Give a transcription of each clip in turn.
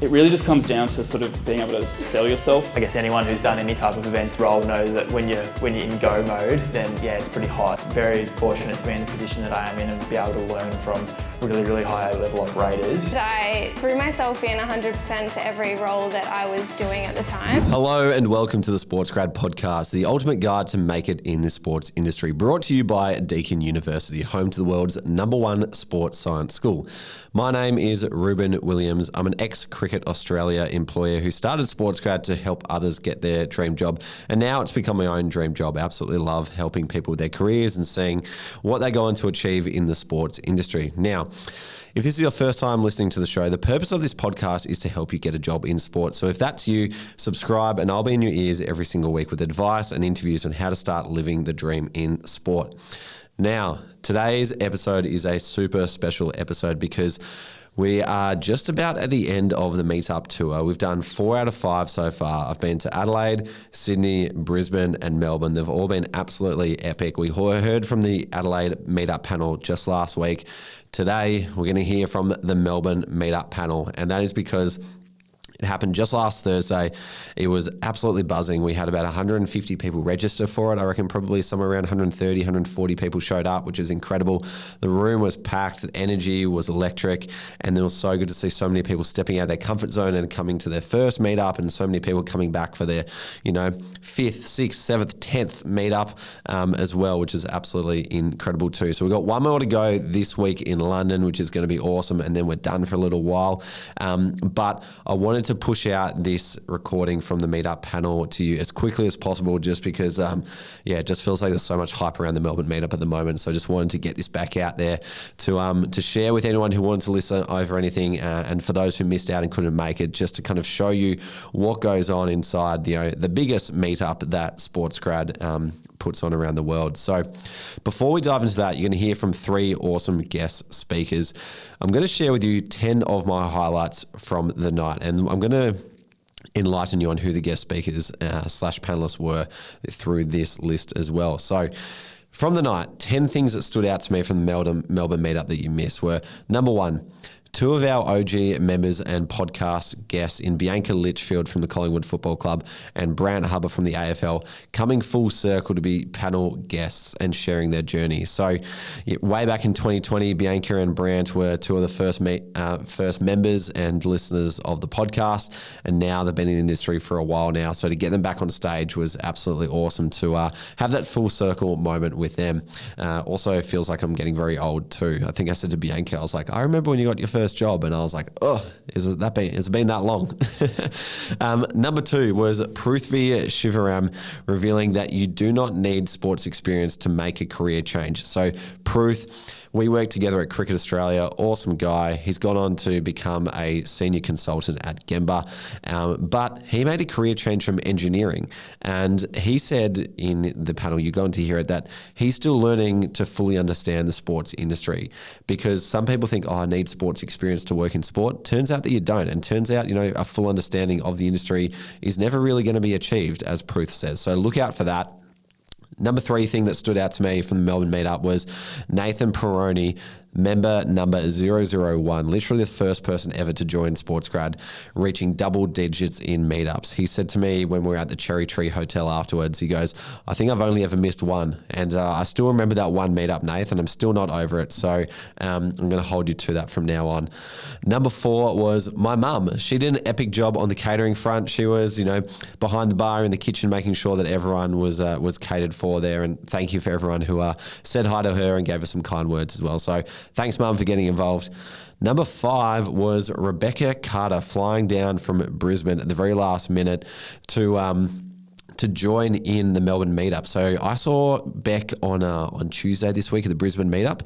It really just comes down to sort of being able to sell yourself. I guess anyone who's done any type of events role knows that when you're in go mode, then yeah, it's pretty hot. Very fortunate to be in the position that I am in and be able to learn from really high level operators. I threw myself in 100% to every role that I was doing at the time. Hello and welcome to the SportsGrad podcast, the ultimate guide to make it in the sports industry, brought to you by Deakin University, home to the world's #1 sports science school. My name is Ruben Williams. I'm an ex-Cricket Australia employer who started SportsGrad to help others get their dream job, and now it's become my own dream job. I absolutely love helping people with their careers and seeing what they go on to achieve in the sports industry. Now, if this is your first time listening to the show, the purpose of this podcast is to help you get a job in sport. So if that's you, subscribe and I'll be in your ears every single week with advice and interviews on how to start living the dream in sport. Now, today's episode is a super special episode because we are just about at the end of the Meetup tour. We've done 4 out of 5 so far. I've been to Adelaide, Sydney, Brisbane and Melbourne. They've all been absolutely epic. We heard from the Adelaide Meetup panel just last week. Today, we're going to hear from the Melbourne Meetup panel, and that is because it happened just last Thursday. It was absolutely buzzing. We had about 150 people register for it. I reckon probably somewhere around 130, 140 people showed up, which is incredible. The room was packed. The energy was electric. And it was so good to see so many people stepping out of their comfort zone and coming to their first meetup, and so many people coming back for their, 5th, 6th, 7th, 10th meetup as well, which is absolutely incredible too. So we've got one more to go this week in London, which is going to be awesome. And then we're done for a little while. But I wanted to push out this recording from the Meetup panel to you as quickly as possible, just because, it just feels like there's so much hype around the Melbourne Meetup at the moment. So I just wanted to get this back out there to share with anyone who wanted to listen over anything, and for those who missed out and couldn't make it, just to kind of show you what goes on inside, the biggest meetup that SportsGrad puts on around the world. So before we dive into that, you're going to hear from 3 awesome guest speakers. I'm going to share with you 10 of my highlights from the night, and I'm going to enlighten you on who the guest speakers / panelists were through this list as well. So from the night, 10 things that stood out to me from the Melbourne Meetup that you missed were: number 1, 2 of our OG members and podcast guests in Bianca Litchfield from the Collingwood Football Club and Brant Hubber from the AFL coming full circle to be panel guests and sharing their journey. So way back in 2020, Bianca and Brant were 2 of the first members and listeners of the podcast, and now they've been in the industry for a while now. So to get them back on stage was absolutely awesome to have that full circle moment with them. Also, it feels like I'm getting very old too. I think I said to Bianca, I was like, I remember when you got your first job, and I was like, has it been that long? Number 2 was Pruthvi Shivaram revealing that you do not need sports experience to make a career change. So Pruth, we worked together at Cricket Australia. Awesome guy. He's gone on to become a senior consultant at Gemba, but he made a career change from engineering. And he said in the panel, you're going to hear it, that he's still learning to fully understand the sports industry, because some people think, I need sports experience to work in sport. Turns out that you don't. And turns out, a full understanding of the industry is never really going to be achieved, as Pruth says. So look out for that. Number 3 thing that stood out to me from the Melbourne Meetup was Nathan Peroni, member number 001, literally the first person ever to join SportsGrad, reaching double digits in meetups. He said to me when we were at the Cherry Tree Hotel afterwards, he goes, I think I've only ever missed one. And I still remember that one meetup, Nathan. I'm still not over it. So I'm going to hold you to that from now on. Number 4 was my mum. She did an epic job on the catering front. She was, behind the bar in the kitchen, making sure that everyone was catered for there. And thank you for everyone who said hi to her and gave her some kind words as well. So thanks, Mum, for getting involved. Number 5 was Rebecca Carter flying down from Brisbane at the very last minute to join in the Melbourne Meetup. So I saw Beck on Tuesday this week at the Brisbane Meetup,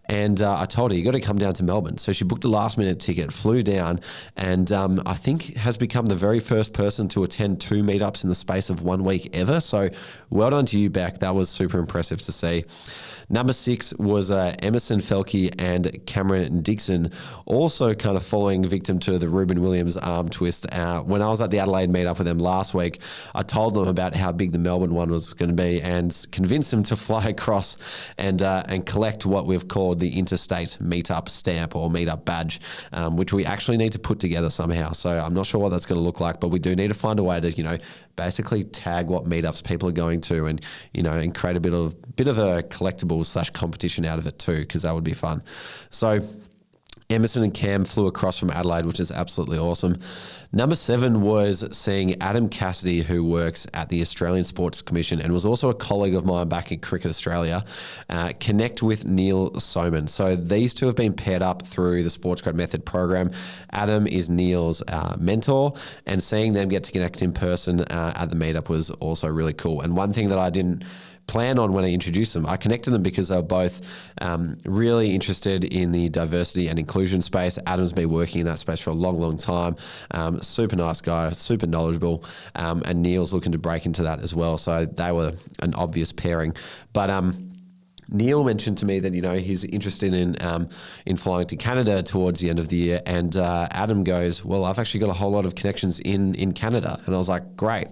and I told her, you got to come down to Melbourne. So she booked a last minute ticket, flew down, and I think has become the very first person to attend 2 meetups in the space of 1 week ever. So well done to you, Beck. That was super impressive to see. Number 6 was Emerson Felke and Cameron Dixon, also kind of falling victim to the Ruben Williams arm twist. When I was at the Adelaide Meetup with them last week, I told them about out how big the Melbourne one was going to be and convinced him to fly across and collect what we've called the Interstate Meetup stamp or Meetup badge, which we actually need to put together somehow. So I'm not sure what that's going to look like, but we do need to find a way to, basically tag what meetups people are going to and, and create a bit of a collectible / competition out of it too, because that would be fun. So Emerson and Cam flew across from Adelaide, which is absolutely awesome. Number 7 was seeing Adam Cassidy, who works at the Australian Sports Commission and was also a colleague of mine back in Cricket Australia, connect with Neil Soman. So these two have been paired up through the SportsGrad Method program. Adam is Neil's mentor, and seeing them get to connect in person at the meetup was also really cool. And one thing that I didn't plan on when I introduced them, I connected them because they were both really interested in the diversity and inclusion space. Adam's been working in that space for a long, long time. Super nice guy, super knowledgeable, and Neil's looking to break into that as well. So they were an obvious pairing. But Neil mentioned to me that he's interested in flying to Canada towards the end of the year, and Adam goes, "Well, I've actually got a whole lot of connections in Canada," and I was like, "Great!"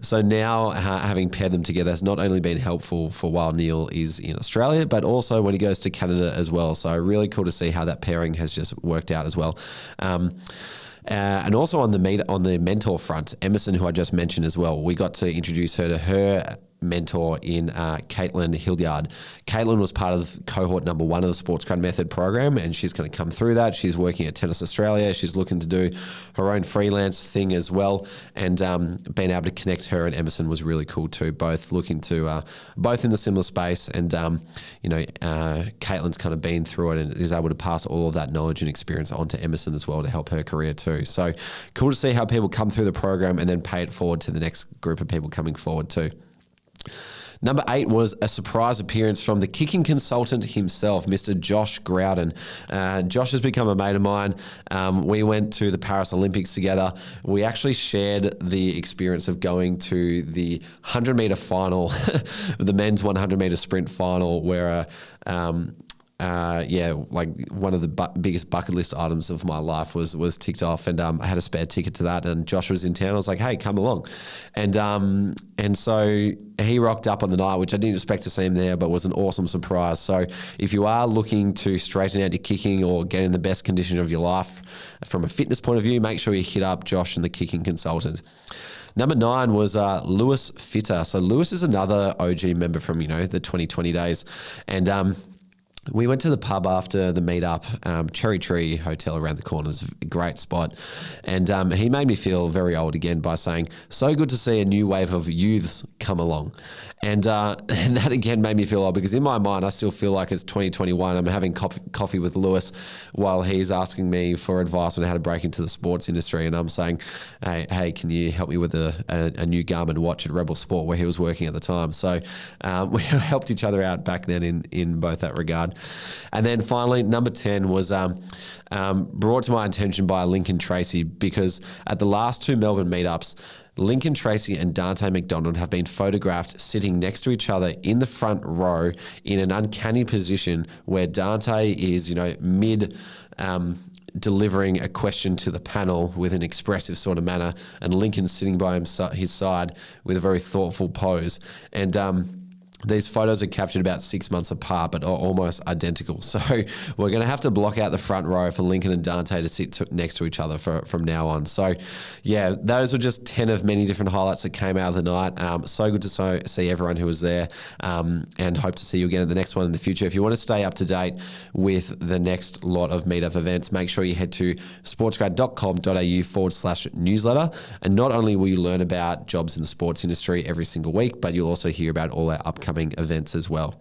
So now having paired them together has not only been helpful for while Neil is in Australia, but also when he goes to Canada as well. So really cool to see how that pairing has just worked out as well. And also on the mentor front, Emerson, who I just mentioned as well, we got to introduce her to her mentor in Caitlin Hildyard. Caitlin was part of cohort number 1 of the SportsGrad Method program, and she's going to come through that. She's working at Tennis Australia. She's looking to do her own freelance thing as well, and being able to connect her and Emerson was really cool too. Both looking to both in the similar space, and Caitlin's kind of been through it and is able to pass all of that knowledge and experience on to Emerson as well to help her career too. So cool to see how people come through the program and then pay it forward to the next group of people coming forward too. Number 8 was a surprise appearance from the kicking consultant himself, Mr. Josh Growden. Josh has become a mate of mine. We went to the Paris Olympics together. We actually shared the experience of going to the 100-metre final, the men's 100-metre sprint final, where one of the biggest bucket list items of my life was ticked off, and I had a spare ticket to that, and Josh was in town. I was like, "Hey, come along," and so he rocked up on the night, which I didn't expect to see him there, but was an awesome surprise. So if you are looking to straighten out your kicking or get in the best condition of your life from a fitness point of view, make sure you hit up Josh and the kicking consultant. Number 9 was Lewis Fitter. So Lewis is another OG member from the 2020 days, and we went to the pub after the meetup. Cherry Tree Hotel around the corner is a great spot. And he made me feel very old again by saying, "So good to see a new wave of youths come along." And that again made me feel old, because in my mind, I still feel like it's 2021. I'm having coffee with Lewis while he's asking me for advice on how to break into the sports industry. And I'm saying, hey, can you help me with a new Garmin watch at Rebel Sport, where he was working at the time. So we helped each other out back then in both that regard. And then finally, number 10 was brought to my attention by Lincoln Tracy, because at the last 2 Melbourne meetups, Lincoln Tracy and Dante McDonald have been photographed sitting next to each other in the front row in an uncanny position where Dante is, mid delivering a question to the panel with an expressive sort of manner, and Lincoln's sitting by his side with a very thoughtful pose. And these photos are captured about 6 months apart, but are almost identical. So we're going to have to block out the front row for Lincoln and Dante to sit next to each other from now on. So yeah, those were just 10 of many different highlights that came out of the night. So good to see everyone who was there, and hope to see you again at the next one in the future. If you want to stay up to date with the next lot of meetup events, make sure you head to sportsgrad.com.au/newsletter. And not only will you learn about jobs in the sports industry every single week, but you'll also hear about all our upcoming events as well.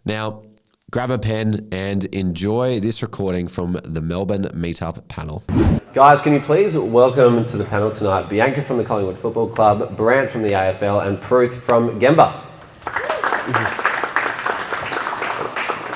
Now, grab a pen and enjoy this recording from the Melbourne Meetup panel. Guys, can you please welcome to the panel tonight Bianca from the Collingwood Football Club, Brant from the AFL, and Pruth from Gemba.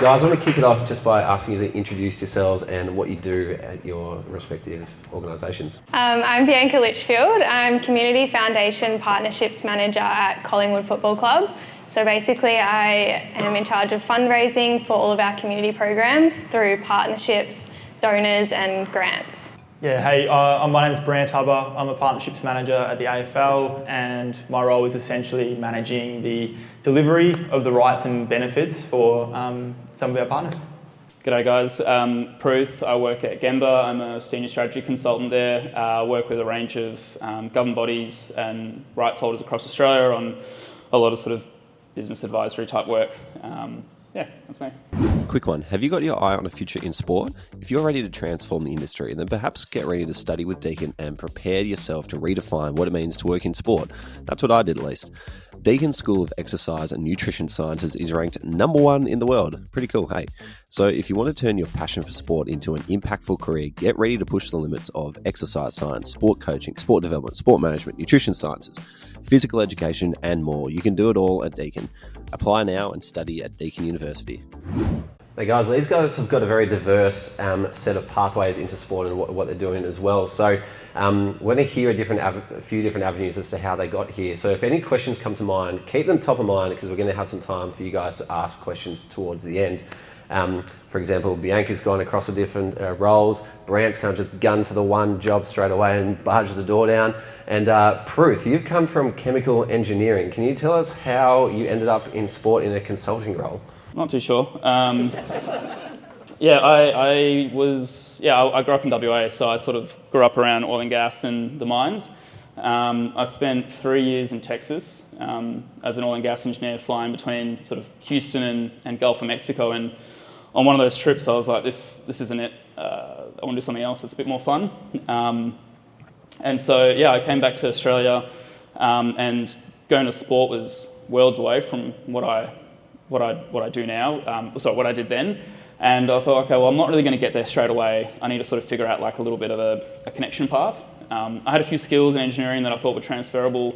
Guys, I want to kick it off just by asking you to introduce yourselves and what you do at your respective organisations. I'm Bianca Litchfield. I'm Community Foundation Partnerships Manager at Collingwood Football Club. So basically I am in charge of fundraising for all of our community programs through partnerships, donors and grants. Yeah, hey, my name is Brant Hubber. I'm a partnerships manager at the AFL, and my role is essentially managing the delivery of the rights and benefits for some of our partners. G'day guys, Pruth, I work at Gemba. I'm a senior strategy consultant there. I work with a range of government bodies and rights holders across Australia on a lot of sort of business advisory type work. Yeah, that's me. Quick one. Have you got your eye on a future in sport? If you're ready to transform the industry, then perhaps get ready to study with Deakin and prepare yourself to redefine what it means to work in sport. That's what I did at least. Deakin's School of Exercise and Nutrition Sciences is ranked #1 in the world. Pretty cool, hey? So if you want to turn your passion for sport into an impactful career, get ready to push the limits of exercise science, sport coaching, sport development, sport management, nutrition sciences, physical education, and more. You can do it all at Deakin. Apply now and study at Deakin University. Hey guys, these guys have got a very diverse set of pathways into sport and what they're doing as well. So we're going to hear a few different avenues as to how they got here. So if any questions come to mind, keep them top of mind because we're going to have some time for you guys to ask questions towards the end. For example, Bianca's gone across the different roles. Brant's kind of just gunned for the one job straight away and barges the door down. And Pruth, you've come from chemical engineering. Can you tell us how you ended up in sport in a consulting role? Not too sure. I grew up in WA, so I sort of grew up around oil and gas and the mines. I spent 3 years in Texas as an oil and gas engineer flying between sort of Houston and Gulf of Mexico. And on one of those trips, I was like, this isn't it. I want to do something else that's a bit more fun. And so, I came back to Australia and going to sport was worlds away from what I do now, what I did then. And I thought, okay, well, I'm not really going to get there straight away. I need to sort of figure out like a little bit of a connection path. I had a few skills in engineering that I thought were transferable.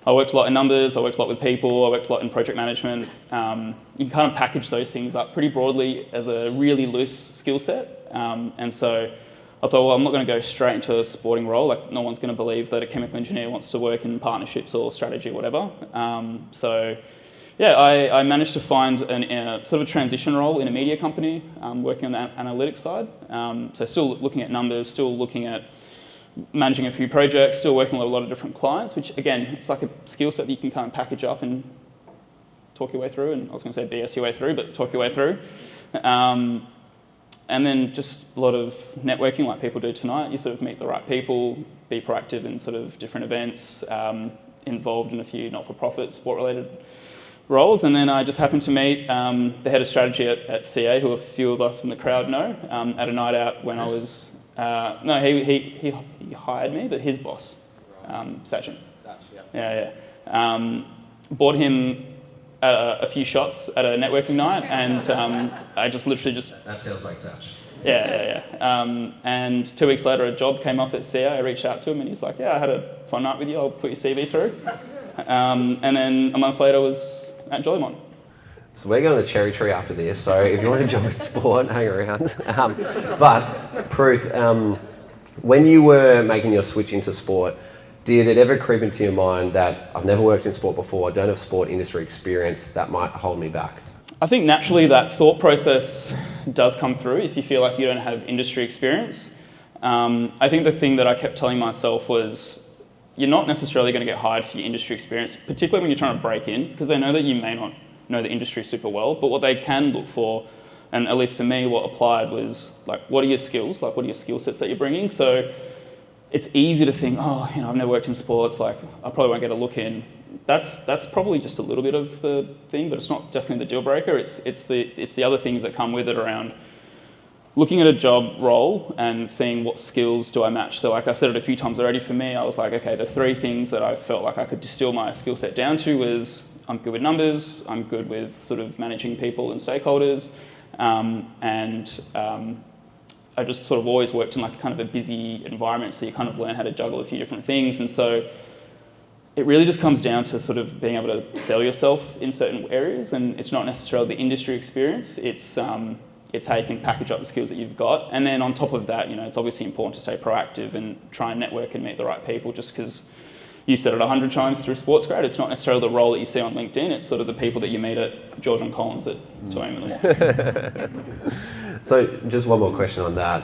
I worked a lot in numbers, I worked a lot with people, I worked a lot in project management. You can kind of package those things up pretty broadly as a really loose skill set. And so I thought, well, I'm not going to go straight into a sporting role. Like, no one's going to believe that a chemical engineer wants to work in partnerships or strategy or whatever. I managed to find sort of a transition role in a media company, working on the analytics side. So still looking at numbers, still looking at managing a few projects, still working with a lot of different clients, which again, it's like a skill set that you can kind of package up and talk your way through. And I was going to say BS your way through, but talk your way through. And then just a lot of networking like people do tonight. You sort of meet the right people, be proactive in sort of different events, involved in a few not-for-profit sport-related roles. And then I just happened to meet the head of strategy at CA, who a few of us in the crowd know, at a night out when I was... he hired me, but his boss, Sachin. Bought him a few shots at a networking night, and I just literally just... That sounds like Sach. And 2 weeks later, a job came up at CA. I reached out to him, and he's like, I had a fun night with you. I'll put your CV through. And then a month later, I was at Jolimont. So we're going to the cherry tree after this, so if you want to join sport, hang around. But, Pruth, when you were making your switch into sport, did it ever creep into your mind that I've never worked in sport before, I don't have sport industry experience, that might hold me back? I think naturally that thought process does come through if you feel like you don't have industry experience. I think the thing that I kept telling myself was, you're not necessarily going to get hired for your industry experience, particularly when you're trying to break in, because they know that you may not know the industry super well, but what they can look for, and at least for me, what applied was like, what are your skills? Like, what are your skill sets that you're bringing? So it's easy to think, I've never worked in sports, like I probably won't get a look in. That's probably just a little bit of the thing, but it's not definitely the deal breaker. It's the other things that come with it around looking at a job role and seeing what skills do I match. So like I said it a few times already, for me, I was like, okay, the 3 things that I felt like I could distill my skill set down to was I'm good with numbers, I'm good with sort of managing people and stakeholders, I just sort of always worked in like kind of a busy environment, so you kind of learn how to juggle a few different things. And so it really just comes down to sort of being able to sell yourself in certain areas, and it's not necessarily the industry experience, it's how you can package up the skills that you've got. And then on top of that, it's obviously important to stay proactive and try and network and meet the right people, just because you've said it 100 times through SportsGrad, it's not necessarily the role that you see on LinkedIn, it's sort of the people that you meet at George and Collins at 2 a.m. in the morning. So just one more question on that.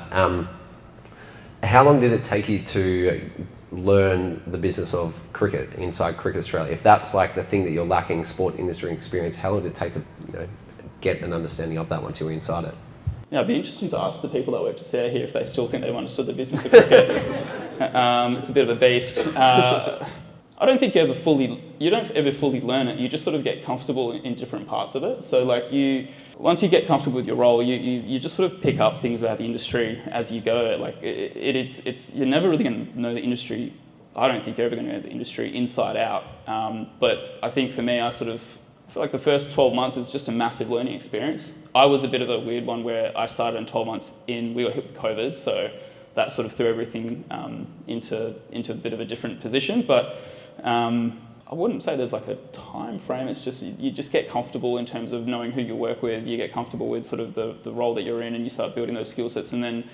How long did it take you to learn the business of cricket inside Cricket Australia? If that's like the thing that you're lacking, sport industry experience, how long did it take to get an understanding of that once you were inside it? Yeah, it'd be interesting to ask the people that work to Sarah here if they still think they've understood the business of cricket. It's a bit of a beast. I don't think you don't ever fully learn it. You just sort of get comfortable in different parts of it. So like once you get comfortable with your role, you just sort of pick up things about the industry as you go. Like you're never really going to know the industry. I don't think you're ever going to know the industry inside out. But I think for me, I feel like the first 12 months is just a massive learning experience. I was a bit of a weird one where I started and 12 months in, we got hit with COVID. So that sort of threw everything into a bit of a different position. But I wouldn't say there's like a time frame. It's just you just get comfortable in terms of knowing who you work with. You get comfortable with sort of the role that you're in, and you start building those skill sets, and then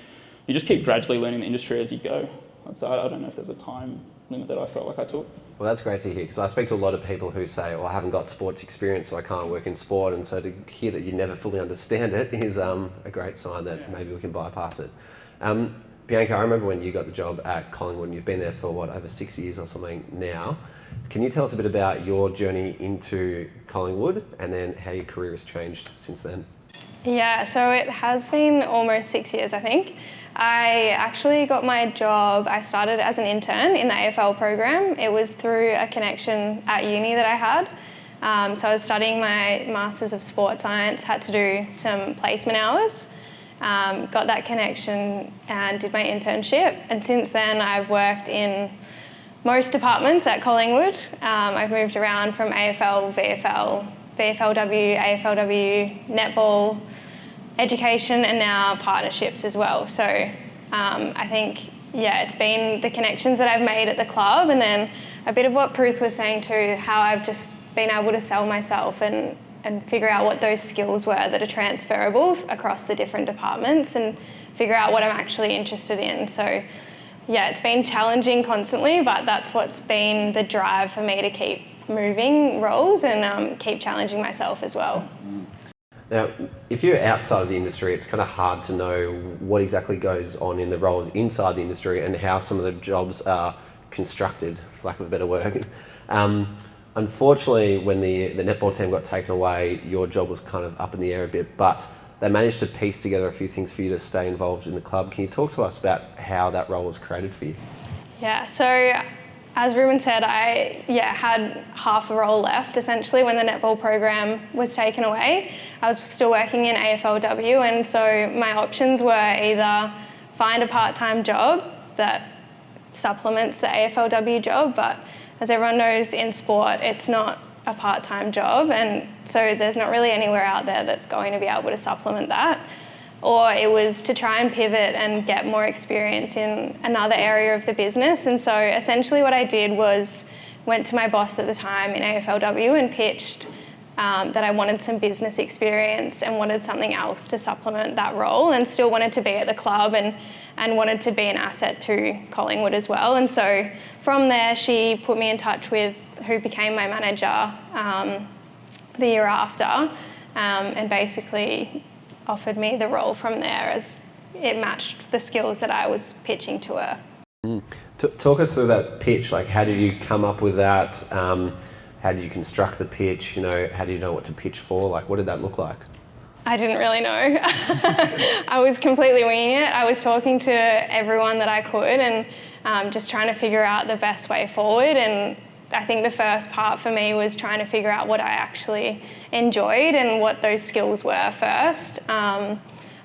you just keep gradually learning the industry as you go. So I don't know if there's a time limit that I felt like I took. Well, that's great to hear, because I speak to a lot of people who say, well, I haven't got sports experience, so I can't work in sport. And so to hear that you never fully understand it is a great sign that maybe we can bypass it. Bianca, I remember when you got the job at Collingwood, and you've been there for over 6 years or something now. Can you tell us a bit about your journey into Collingwood and then how your career has changed since then? Yeah, so it has been almost 6 years, I think. I actually got my job, I started as an intern in the AFL program. It was through a connection at uni that I had. So I was studying my Masters of Sports Science, had to do some placement hours, got that connection and did my internship. And since then I've worked in most departments at Collingwood. I've moved around from AFL, VFL, VFLW, AFLW, netball, education, and now partnerships as well. So I think, it's been the connections that I've made at the club, and then a bit of what Pruth was saying too, how I've just been able to sell myself and figure out what those skills were that are transferable across the different departments and figure out what I'm actually interested in. So it's been challenging constantly, but that's what's been the drive for me to keep moving roles and keep challenging myself as well. Now, if you're outside of the industry, it's kind of hard to know what exactly goes on in the roles inside the industry and how some of the jobs are constructed, for lack of a better word. Unfortunately, when the netball team got taken away, your job was kind of up in the air a bit, but they managed to piece together a few things for you to stay involved in the club. Can you talk to us about how that role was created for you? Yeah, so as Ruben said, I had half a role left essentially when the netball program was taken away. I was still working in AFLW, and so my options were either find a part-time job that supplements the AFLW job, but as everyone knows in sport, it's not a part-time job, and so there's not really anywhere out there that's going to be able to supplement that. Or it was to try and pivot and get more experience in another area of the business. And so essentially what I did was went to my boss at the time in AFLW and pitched that I wanted some business experience and wanted something else to supplement that role, and still wanted to be at the club and wanted to be an asset to Collingwood as well. And so from there, she put me in touch with who became my manager the year after, and basically offered me the role from there as it matched the skills that I was pitching to her. Talk us through that pitch. Like, how did you come up with that? How did you construct the pitch? How do you know what to pitch for? Like, what did that look like? I didn't really know. I was completely winging it. I was talking to everyone that I could and just trying to figure out the best way forward. And I think the first part for me was trying to figure out what I actually enjoyed and what those skills were first. I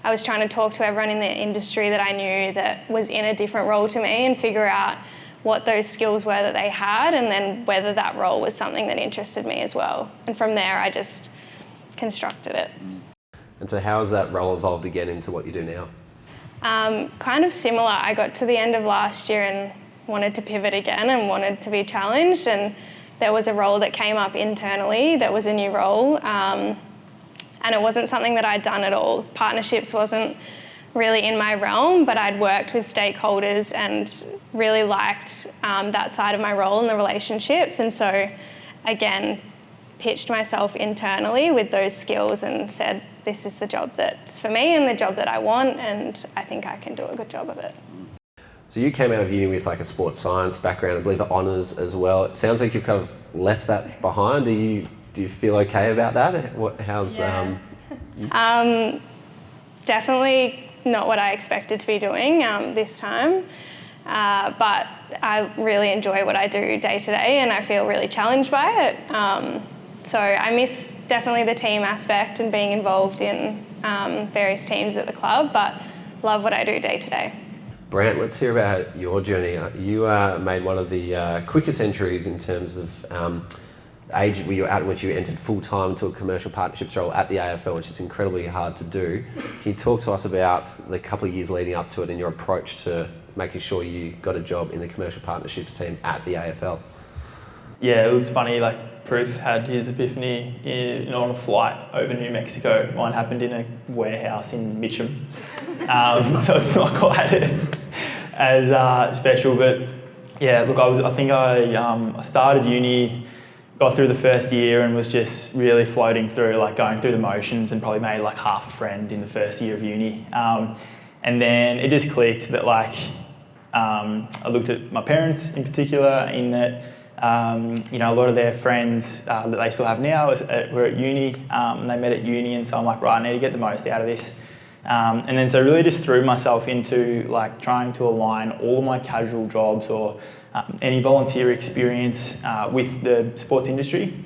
was trying to talk to everyone in the industry that I knew that was in a different role to me and figure out what those skills were that they had, and then whether that role was something that interested me as well. And from there, I just constructed it. And so how has that role evolved again into what you do now? Kind of similar. I got to the end of last year and wanted to pivot again and wanted to be challenged, and there was a role that came up internally that was a new role, and it wasn't something that I'd done at all. Partnerships wasn't really in my realm, but I'd worked with stakeholders and really liked that side of my role and the relationships, and so again pitched myself internally with those skills and said, this is the job that's for me and the job that I want, and I think I can do a good job of it. So you came out of uni with like a sports science background, I believe honours as well. It sounds like you've kind of left that behind. Do you feel okay about that? Definitely not what I expected to be doing this time, but I really enjoy what I do day to day, and I feel really challenged by it. So I miss definitely the team aspect and being involved in various teams at the club, but love what I do day to day. Brant, let's hear about your journey. You made one of the quickest entries in terms of age at which you entered full-time to a commercial partnerships role at the AFL, which is incredibly hard to do. Can you talk to us about the couple of years leading up to it and your approach to making sure you got a job in the commercial partnerships team at the AFL? Yeah, it was funny, like Pruth had his epiphany on a flight over New Mexico. Mine happened in a warehouse in Mitcham. So it's not quite as special, but yeah, look, I started uni, got through the first year and was just really floating through, like going through the motions, and probably made like half a friend in the first year of uni. And then it just clicked that I looked at my parents in particular in that, a lot of their friends that they still have now were at uni, and they met at uni, and so I'm like, right, I need to get the most out of this. And then so I really just threw myself into like trying to align all of my casual jobs or any volunteer experience with the sports industry.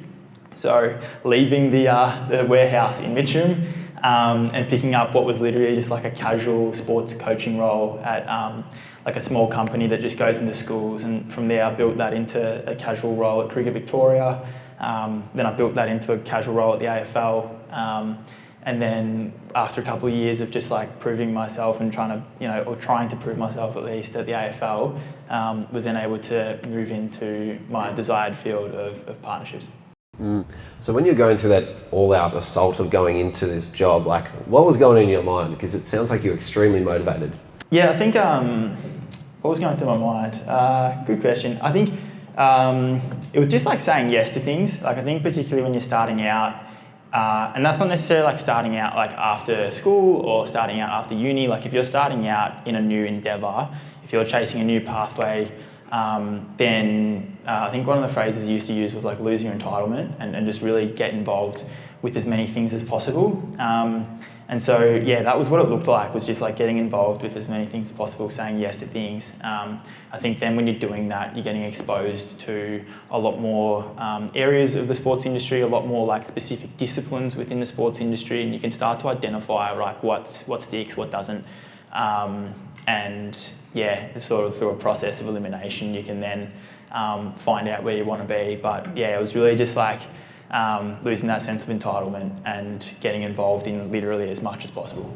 So leaving the warehouse in Mitcham and picking up what was literally just like a casual sports coaching role at like a small company that just goes into schools, and from there I built that into a casual role at Cricket Victoria. Then I built that into a casual role at the AFL. And then after a couple of years of just like proving myself and trying to prove myself at least at the AFL, was then able to move into my desired field of partnerships. So when you're going through that all-out assault of going into this job, like what was going on in your mind? Because it sounds like you're extremely motivated. Yeah, I think what was going through my mind? Good question. I think it was just like saying yes to things. Like I think particularly when you're starting out, and that's not necessarily like starting out like after school or starting out after uni. Like if you're starting out in a new endeavour, if you're chasing a new pathway, then I think one of the phrases you used to use was like lose your entitlement and just really get involved with as many things as possible. And so, yeah, that was what it looked like, was just like getting involved with as many things as possible, saying yes to things. I think then when you're doing that, you're getting exposed to a lot more areas of the sports industry, a lot more like specific disciplines within the sports industry, and you can start to identify like what sticks, what doesn't. And yeah, it's sort of through a process of elimination, you can then find out where you want to be. But yeah, it was really just like losing that sense of entitlement and getting involved in literally as much as possible.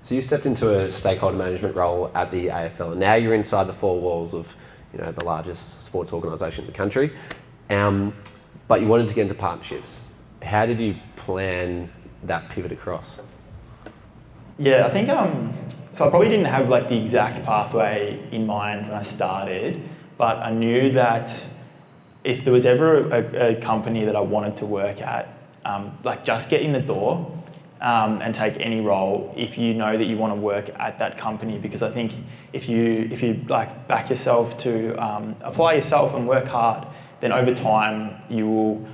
So you stepped into a stakeholder management role at the AFL, and now you're inside the four walls of the largest sports organisation in the country, but you wanted to get into partnerships. How did you plan that pivot across? Yeah, I think so I probably didn't have like the exact pathway in mind when I started, but I knew that if there was ever a company that I wanted to work at, like just get in the door and take any role if you know that you want to work at that company. Because I think if you like back yourself to apply yourself and work hard, then over time you will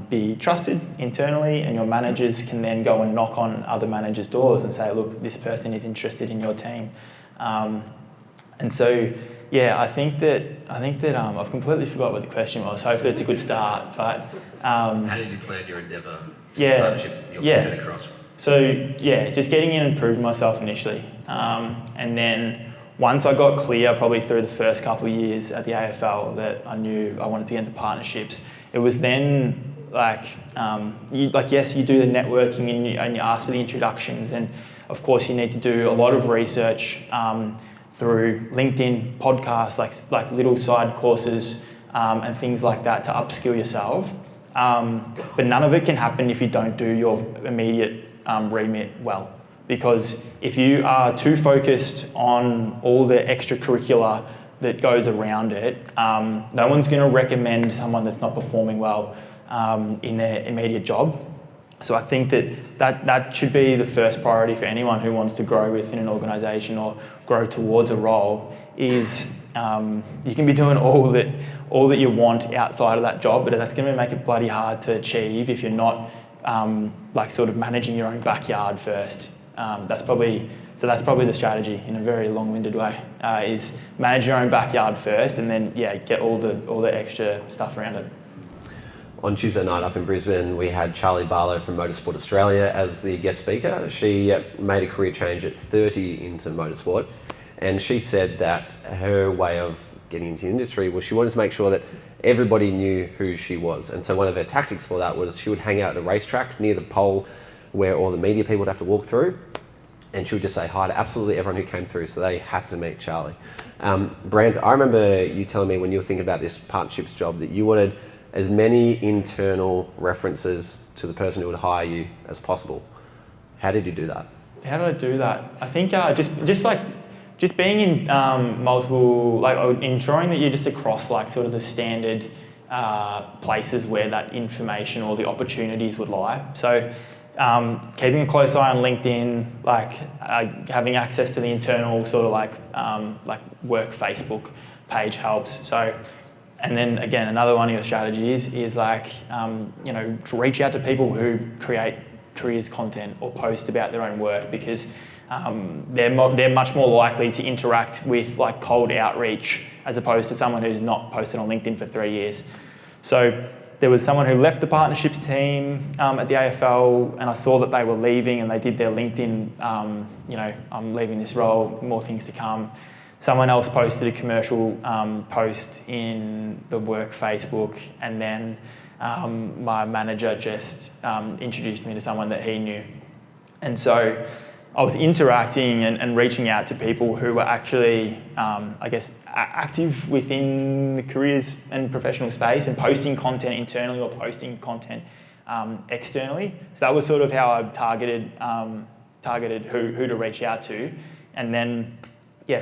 be trusted internally, and your managers can then go and knock on other managers' doors and say, look, this person is interested in your team. And so, yeah, I think that I've completely forgot what the question was. Hopefully it's a good start. But how did you plan your endeavour? Partnerships pivot across? So yeah, just getting in and proving myself initially, and then once I got clear, probably through the first couple of years at the AFL, that I knew I wanted to get into partnerships. It was then like, yes, you do the networking and you ask for the introductions, and of course you need to do a lot of research through LinkedIn, podcasts, like little side courses and things like that to upskill yourself. But none of it can happen if you don't do your immediate remit well. Because if you are too focused on all the extracurricular that goes around it, no one's going to recommend someone that's not performing well in their immediate job. So I think that should be the first priority for anyone who wants to grow within an organisation or grow towards a role, is you can be doing all that you want outside of that job, but that's going to make it bloody hard to achieve if you're not like sort of managing your own backyard first. That's probably the strategy in a very long-winded way, is manage your own backyard first, and then get all the extra stuff around it. On Tuesday night up in Brisbane, we had Charlie Barlow from Motorsport Australia as the guest speaker. She made a career change at 30 into motorsport, and she said that her way of getting into the industry was she wanted to make sure that everybody knew who she was. And so one of her tactics for that was she would hang out at the racetrack near the pole where all the media people would have to walk through, and she would just say hi to absolutely everyone who came through, so they had to meet Charlie. Brant, I remember you telling me when you were thinking about this partnerships job that you wanted as many internal references to the person who would hire you as possible. How did you do that? How did I do that? I think just being in multiple, like ensuring that you're just across like sort of the standard places where that information or the opportunities would lie. So keeping a close eye on LinkedIn, like having access to the internal sort of like work Facebook page helps. So, and then again, another one of your strategies is like, reach out to people who create careers content or post about their own work, because they're much more likely to interact with like cold outreach as opposed to someone who's not posted on LinkedIn for 3 years. So there was someone who left the partnerships team at the AFL, and I saw that they were leaving, and they did their LinkedIn, I'm leaving this role, more things to come. Someone else posted a commercial post in the work Facebook, and then my manager just introduced me to someone that he knew. And so I was interacting and reaching out to people who were actually, active within the careers and professional space and posting content internally or posting content externally. So that was sort of how I targeted who to reach out to. And then,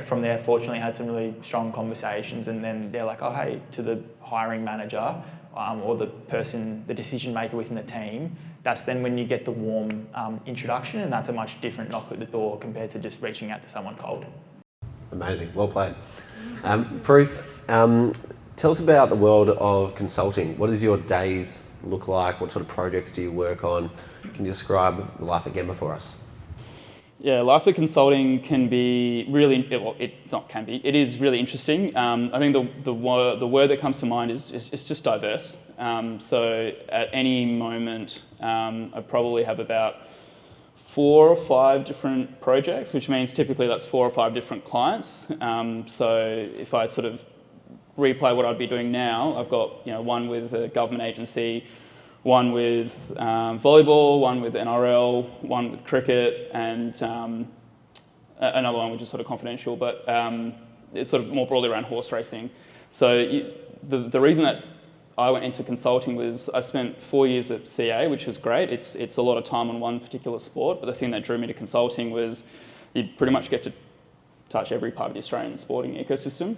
from there, fortunately, I had some really strong conversations, and then they're like, oh, hey, to the hiring manager or the person, the decision maker within the team, that's then when you get the warm introduction, and that's a much different knock at the door compared to just reaching out to someone cold. Amazing, well played. Pruth, tell us about the world of consulting. What does your days look like? What sort of projects do you work on? Can you describe the life at Gemba for us? Yeah, life at consulting can be really, it is really interesting. I think the word that comes to mind is just diverse. So at any moment, I probably have about 4 or 5 different projects, which means typically that's 4 or 5 different clients. So if I sort of replay what I'd be doing now, I've got one with a government agency, one with volleyball, one with NRL, one with cricket, and another one which is sort of confidential, but it's sort of more broadly around horse racing. So the reason that I went into consulting was I spent 4 years at CA, which was great. It's a lot of time on one particular sport, but the thing that drew me to consulting was you pretty much get to touch every part of the Australian sporting ecosystem,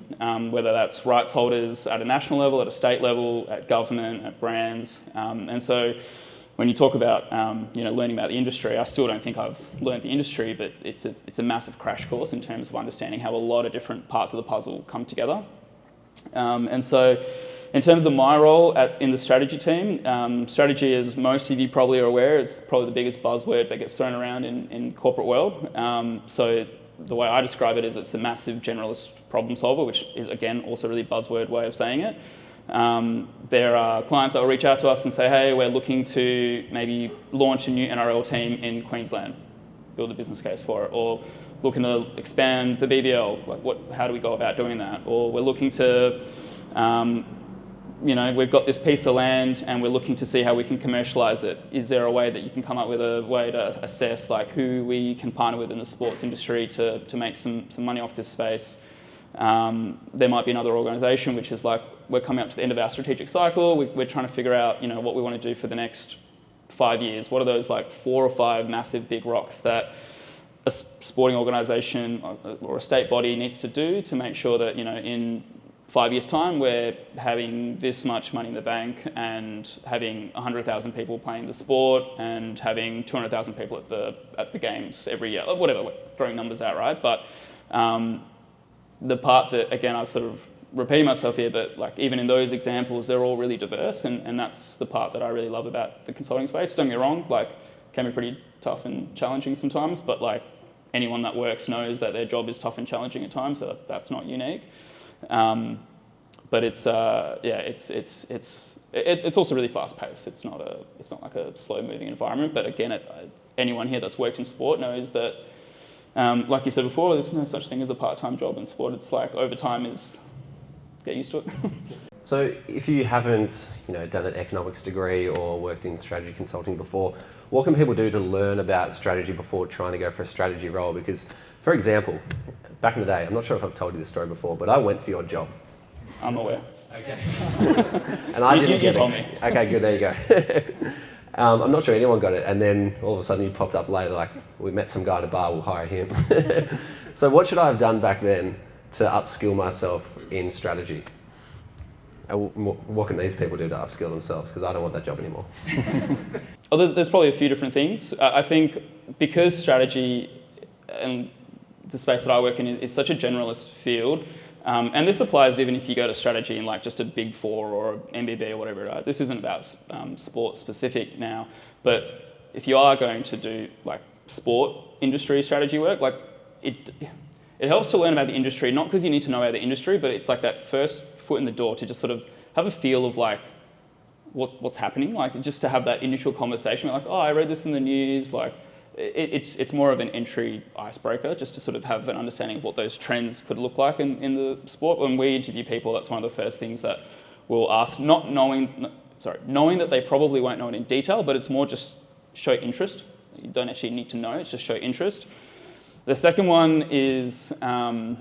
whether that's rights holders at a national level, at a state level, at government, at brands. And so when you talk about learning about the industry, I still don't think I've learned the industry, but it's a massive crash course in terms of understanding how a lot of different parts of the puzzle come together. And so in terms of my role in the strategy team, strategy, as most of you probably are aware, it's probably the biggest buzzword that gets thrown around in corporate world. So the way I describe it is it's a massive generalist problem solver, which is, again, also a really buzzword way of saying it. There are clients that will reach out to us and say, hey, we're looking to maybe launch a new NRL team in Queensland, build a business case for it, or looking to expand the BBL, like how do we go about doing that? Or we're looking to, we've got this piece of land and we're looking to see how we can commercialize it. Is there a way that you can come up with a way to assess like who we can partner with in the sports industry to make some money off this space? There might be another organisation which is like, we're coming up to the end of our strategic cycle. We're trying to figure out, what we want to do for the next 5 years. What are those like 4 or 5 massive big rocks that a sporting organisation or a state body needs to do to make sure that, in 5 years' time, we're having this much money in the bank and having 100,000 people playing the sport and having 200,000 people at the games every year, or whatever, throwing numbers out, right? But the part that, again, I'm sort of repeating myself here, but like even in those examples, they're all really diverse, and that's the part that I really love about the consulting space. Don't get me wrong, like can be pretty tough and challenging sometimes, but like anyone that works knows that their job is tough and challenging at times, so that's not unique. But it's also really fast paced. It's not like a slow moving environment. But again, anyone here that's worked in sport knows that, like you said before, there's no such thing as a part-time job in sport. It's like overtime is get used to it. So if you haven't, done an economics degree or worked in strategy consulting before, what can people do to learn about strategy before trying to go for a strategy role? Because, for example, back in the day, I'm not sure if I've told you this story before, but I went for your job. I'm aware. Okay. And I didn't get it. Told me. Okay, good, there you go. I'm not sure anyone got it, and then all of a sudden you popped up later, like, we met some guy at a bar, we'll hire him. So what should I have done back then to upskill myself in strategy? What can these people do to upskill themselves? Because I don't want that job anymore. Well, there's probably a few different things. I think because strategy and the space that I work in is such a generalist field, and this applies even if you go to strategy in like just a Big Four or MBB or whatever, right? This isn't about sport specific now, but if you are going to do like sport industry strategy work, like it helps to learn about the industry, not because you need to know about the industry, but it's like that first foot in the door to just sort of have a feel of like what's happening, like just to have that initial conversation, like, oh, I read this in the news, like it's more of an entry icebreaker just to sort of have an understanding of what those trends could look like in the sport. When we interview people, that's one of the first things that we'll ask, not knowing that they probably won't know it in detail, but it's more just show interest. You don't actually need to know, it's just show interest. The second one is a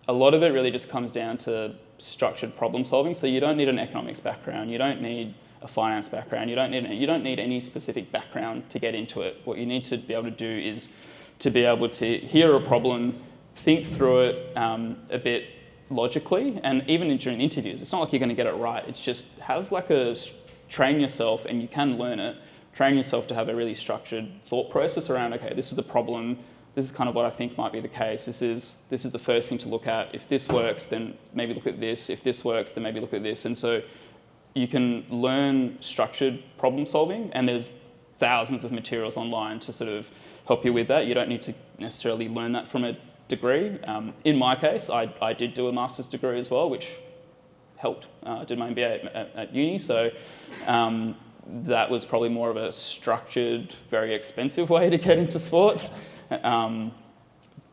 lot of it really just comes down to structured problem solving. So you don't need an economics background, you don't need a finance background, you don't need any specific background to get into it. What you need to be able to do is to be able to hear a problem, think through it a bit logically, and even during interviews, it's not like you're going to get it right. It's just have like train yourself, and you can learn it, train yourself to have a really structured thought process around, okay, this is the problem, this is kind of what I think might be the case. This is the first thing to look at. If this works, then maybe look at this. If this works, then maybe look at this. And so you can learn structured problem solving, and there's thousands of materials online to sort of help you with that. You don't need to necessarily learn that from a degree. In my case, I did do a master's degree as well, which helped. I did my MBA at uni, so that was probably more of a structured, very expensive way to get into sport.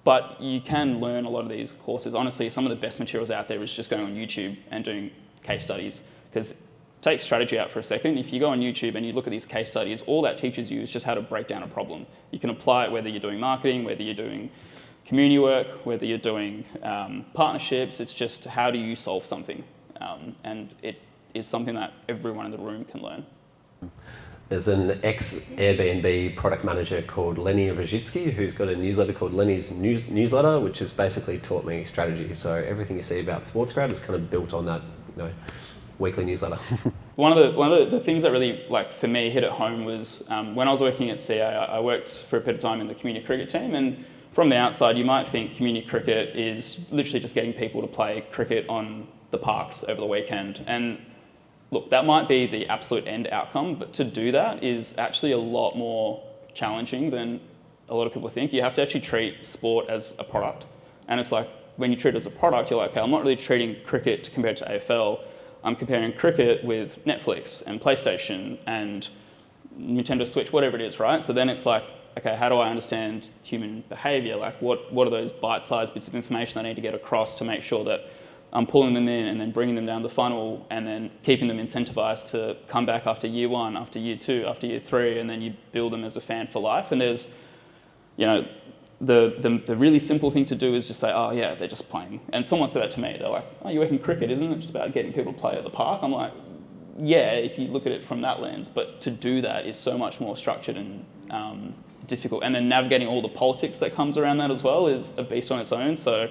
But you can learn a lot of these courses. Honestly, some of the best materials out there is just going on YouTube and doing case studies. Because take strategy out for a second. If you go on YouTube and you look at these case studies, all that teaches you is just how to break down a problem. You can apply it whether you're doing marketing, whether you're doing community work, whether you're doing partnerships. It's just how do you solve something? And it is something that everyone in the room can learn. There's an ex-Airbnb product manager called Lenny Rajitsky who's got a newsletter called Lenny's Newsletter, which has basically taught me strategy. So everything you see about SportsGrad is kind of built on that, weekly newsletter. One of the things that really, for me, hit at home was when I was working at CA, I worked for a bit of time in the community cricket team, and from the outside, you might think community cricket is literally just getting people to play cricket on the parks over the weekend. And look, that might be the absolute end outcome, but to do that is actually a lot more challenging than a lot of people think. You have to actually treat sport as a product. And it's like, when you treat it as a product, you're like, okay, I'm not really treating cricket compared to AFL. I'm comparing cricket with Netflix and PlayStation and Nintendo Switch, whatever it is, right? So then it's like, okay, how do I understand human behavior? Like, what are those bite-sized bits of information I need to get across to make sure that I'm pulling them in and then bringing them down the funnel and then keeping them incentivized to come back after year one, after year two, after year three, and then you build them as a fan for life. And there's, the really simple thing to do is just say, oh yeah, they're just playing. And someone said that to me. They're like, oh, you work in cricket, isn't it just about getting people to play at the park? I'm like, yeah, if you look at it from that lens, but to do that is so much more structured and difficult. And then navigating all the politics that comes around that as well is a beast on its own. So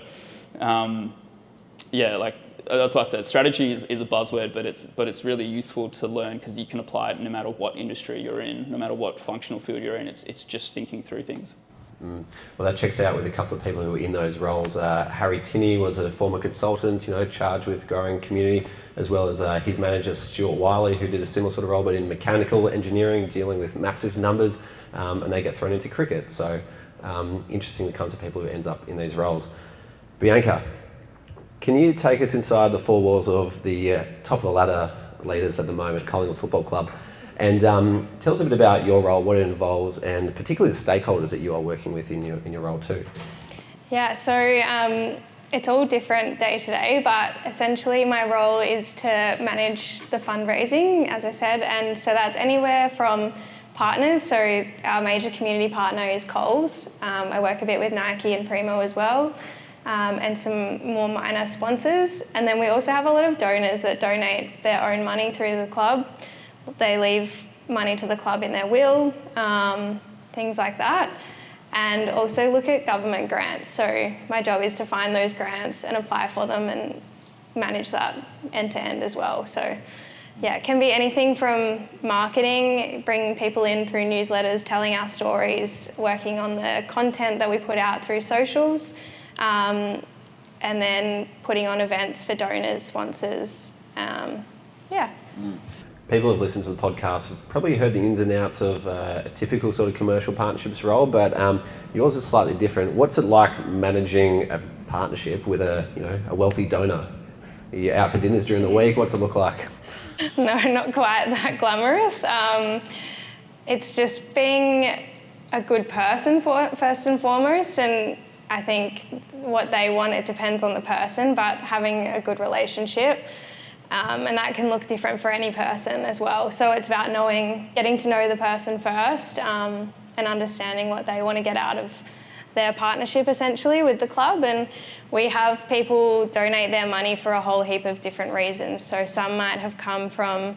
that's why I said strategy is a buzzword, but it's really useful to learn because you can apply it no matter what industry you're in, no matter what functional field you're in. It's just thinking through things. Well, that checks out with a couple of people who were in those roles. Harry Tinney was a former consultant, charged with growing community, as well as his manager Stuart Wiley, who did a similar sort of role, but in mechanical engineering, dealing with massive numbers, and they get thrown into cricket. So interesting, the kinds of people who end up in these roles. Bianca, can you take us inside the four walls of the top of the ladder leaders at the moment, Collingwood Football Club, and tell us a bit about your role, what it involves, and particularly the stakeholders that you are working with in your role too? Yeah, so it's all different day to day, but essentially my role is to manage the fundraising, as I said, and so that's anywhere from partners, so our major community partner is Coles. I work a bit with Nike and Primo as well, and some more minor sponsors. And then we also have a lot of donors that donate their own money through the club. They leave money to the club in their will, things like that. And also look at government grants. So my job is to find those grants and apply for them and manage that end to end as well. So yeah, it can be anything from marketing, bringing people in through newsletters, telling our stories, working on the content that we put out through socials, and then putting on events for donors, sponsors. People who've listened to the podcast have probably heard the ins and outs of a typical sort of commercial partnerships role, but yours is slightly different. What's it like managing a partnership with a wealthy donor? Are you out for dinners during the week? What's it look like? No, not quite that glamorous. It's just being a good person first and foremost, and I think what they want, it depends on the person, but having a good relationship. And that can look different for any person as well. So it's about getting to know the person first, and understanding what they want to get out of their partnership essentially with the club. And we have people donate their money for a whole heap of different reasons. So some might have come from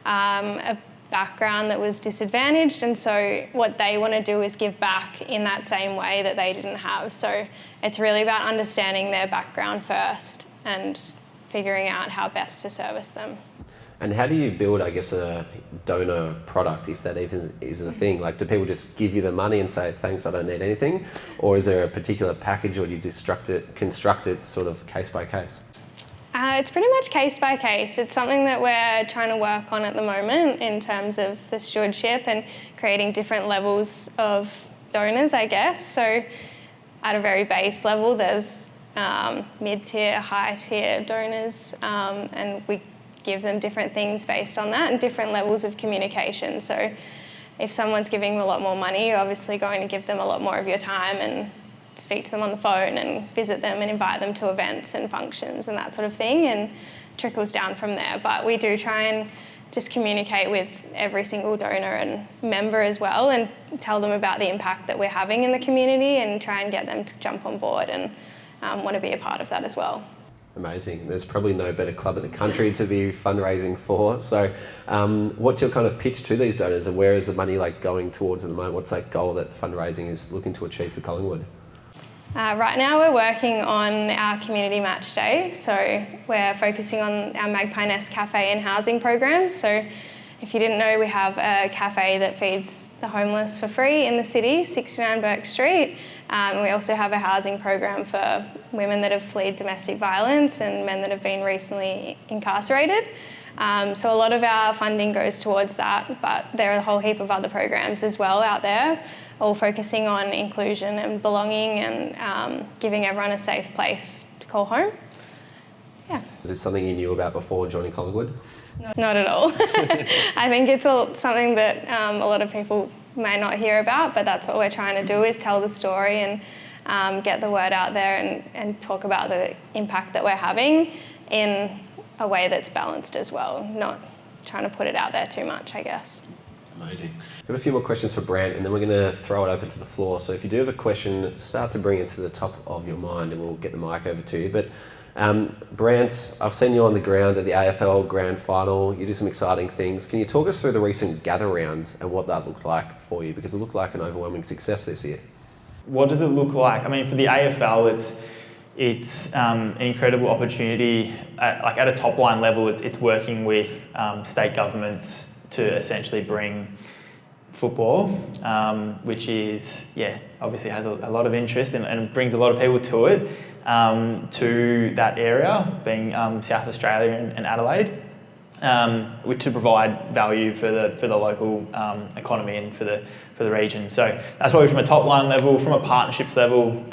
a background that was disadvantaged, and so what they want to do is give back in that same way that they didn't have. So it's really about understanding their background first and figuring out how best to service them. And how do you build, I guess, a donor product, if that even is a thing? Like, do people just give you the money and say, thanks, I don't need anything? Or is there a particular package, or do you construct it sort of case by case? It's pretty much case by case. It's something that we're trying to work on at the moment in terms of the stewardship and creating different levels of donors, I guess. So at a very base level, there's mid-tier, high-tier donors, and we give them different things based on that and different levels of communication. So if someone's giving a lot more money, you're obviously going to give them a lot more of your time and speak to them on the phone and visit them and invite them to events and functions and that sort of thing, and trickles down from there. But we do try and just communicate with every single donor and member as well, and tell them about the impact that we're having in the community and try and get them to jump on board and want to be a part of that as well. Amazing. There's probably no better club in the country to be fundraising for. So what's your kind of pitch to these donors, and where is the money going towards at the moment? What's that goal that fundraising is looking to achieve for Collingwood? Right now we're working on our community match day, so we're focusing on our Magpie Nest Cafe and housing programs. So if you didn't know, we have a cafe that feeds the homeless for free in the city, 69 Burke Street. We also have a housing program for women that have fled domestic violence and men that have been recently incarcerated. So a lot of our funding goes towards that, but there are a whole heap of other programs as well out there, all focusing on inclusion and belonging and giving everyone a safe place to call home. Yeah. Is this something you knew about before joining Collingwood? Not at all. I think it's something that a lot of people may not hear about, but that's what we're trying to do, is tell the story and get the word out there and talk about the impact that we're having in a way that's balanced as well, not trying to put it out there too much, I guess. Amazing. I've got a few more questions for Brant, and then we're going to throw it open to the floor. So if you do have a question, start to bring it to the top of your mind and we'll get the mic over to you. But Brant, I've seen you on the ground at the AFL Grand Final. You do some exciting things. Can you talk us through the recent gather rounds and what that looked like for you? Because it looked like an overwhelming success this year. What does it look like? I mean, for the AFL, it's an incredible opportunity. At a top line level, it's working with state governments to essentially bring football, which is, obviously has a lot of interest and brings a lot of people to it, to that area, being South Australia and Adelaide, which to provide value for the local economy and for the region. So that's probably from a top line level. From a partnerships level,